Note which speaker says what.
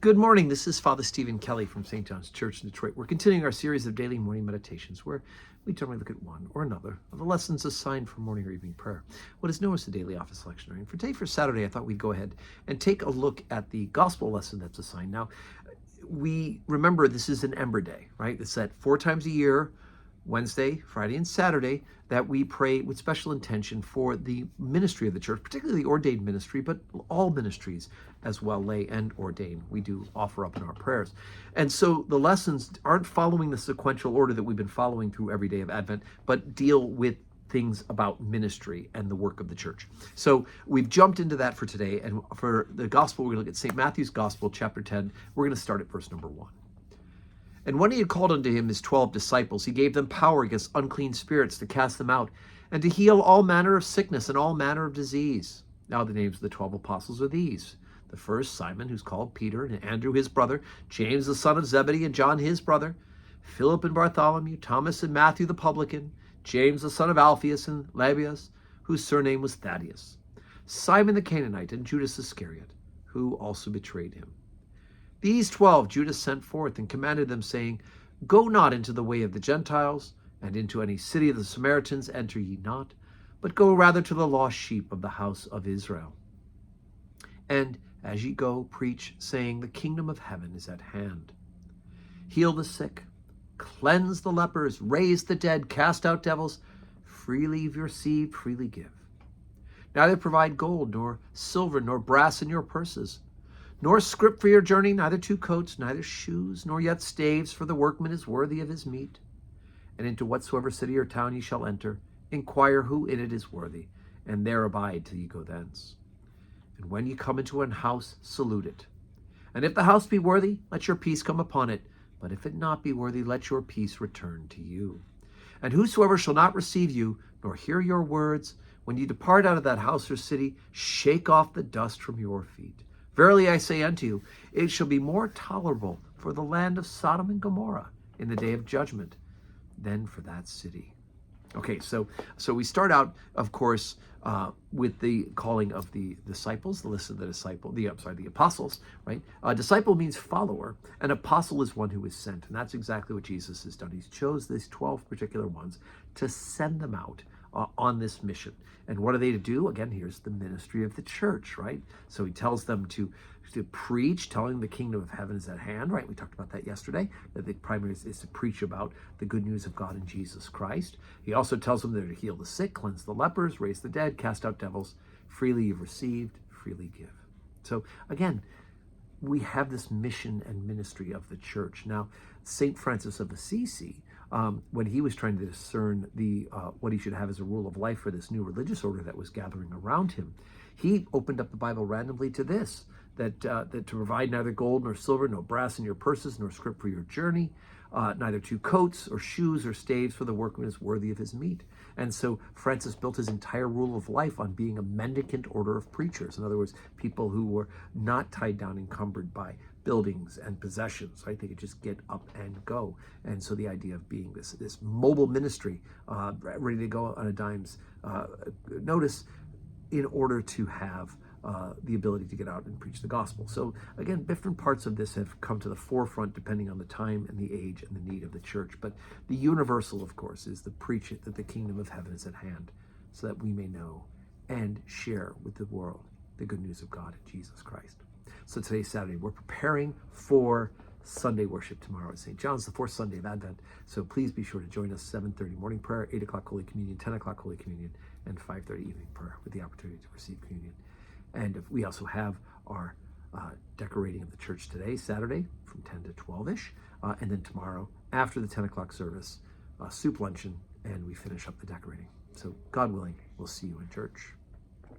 Speaker 1: Good morning. This is Father Stephen Kelly from St. John's Church in Detroit. We're continuing our series of daily morning meditations where we generally look at one or another of the lessons assigned for morning or evening prayer, what is known as the daily office lectionary. And for today, for Saturday, I thought we'd go ahead and take a look at the gospel lesson that's assigned. Now, we remember this is an Ember Day, right? It's that 4 times a year, Wednesday, Friday, and Saturday, that we pray with special intention for the ministry of the church, particularly the ordained ministry, but all ministries as well, lay and ordained. We do offer up in our prayers. And so the lessons aren't following the sequential order that we've been following through every day of Advent, but deal with things about ministry and the work of the church. So we've jumped into that for today. And for the gospel, we're going to look at St. Matthew's Gospel, chapter 10. We're going to start at verse number 1. And when he had called unto him his 12 disciples, he gave them power against unclean spirits to cast them out, and to heal all manner of sickness and all manner of disease. Now the names of the 12 apostles are these. The first, Simon, who's called Peter, and Andrew his brother, James the son of Zebedee, and John his brother, Philip and Bartholomew, Thomas and Matthew the publican, James the son of Alphaeus and Lebbaeus, whose surname was Thaddeus, Simon the Canaanite, and Judas Iscariot, who also betrayed him. These 12 Judas sent forth and commanded them, saying, Go not into the way of the Gentiles, and into any city of the Samaritans enter ye not, but go rather to the lost sheep of the house of Israel. And as ye go, preach, saying, The kingdom of heaven is at hand. Heal the sick, cleanse the lepers, raise the dead, cast out devils. Freely you've received, freely give. Neither provide gold, nor silver, nor brass in your purses, nor scrip for your journey, neither 2 coats, neither shoes, nor yet staves, for the workman is worthy of his meat. And into whatsoever city or town ye shall enter, inquire who in it is worthy, and there abide till ye go thence. And when ye come into an house, salute it. And if the house be worthy, let your peace come upon it. But if it not be worthy, let your peace return to you. And whosoever shall not receive you, nor hear your words, when ye depart out of that house or city, shake off the dust from your feet. Verily I say unto you, it shall be more tolerable for the land of Sodom and Gomorrah in the day of judgment than for that city. Okay, so we start out, of course, with the calling of the disciples, the list of the apostles, right? Disciple means follower. An apostle is one who is sent, and that's exactly what Jesus has done. He's chose these 12 particular ones to send them out on this mission. And what are they to do? Again, here's the ministry of the church, right? So he tells them to preach, telling the kingdom of heaven is at hand, right? We talked about that yesterday, that the primary is to preach about the good news of God in Jesus Christ. He also tells them they're to heal the sick, cleanse the lepers, raise the dead, cast out devils. Freely you've received, freely give. So again, we have this mission and ministry of the church. Now, St. Francis of Assisi, when he was trying to discern what he should have as a rule of life for this new religious order that was gathering around him, he opened up the Bible randomly to this, that to provide neither gold nor silver, no brass in your purses, nor scrip for your journey, neither 2 coats or shoes or staves, for the workman is worthy of his meat. And so Francis built his entire rule of life on being a mendicant order of preachers. In other words, people who were not tied down, encumbered by buildings and possessions, right? They could just get up and go. And so the idea of being this mobile ministry, ready to go on a dime's notice, in order to have the ability to get out and preach the gospel. So again, different parts of this have come to the forefront depending on the time and the age and the need of the church. But the universal, of course, is the preach it that the kingdom of heaven is at hand, so that we may know and share with the world the good news of God in Jesus Christ. So today's Saturday. We're preparing for Sunday worship tomorrow at St. John's, the 4th Sunday of Advent. So please be sure to join us 7:30 morning prayer, 8 o'clock Holy Communion, 10 o'clock Holy Communion, and 5:30 evening prayer with the opportunity to receive communion. And we also have our decorating of the church today, Saturday, from 10 to 12-ish. And then tomorrow, after the 10 o'clock service, soup luncheon, and we finish up the decorating. So God willing, we'll see you in church.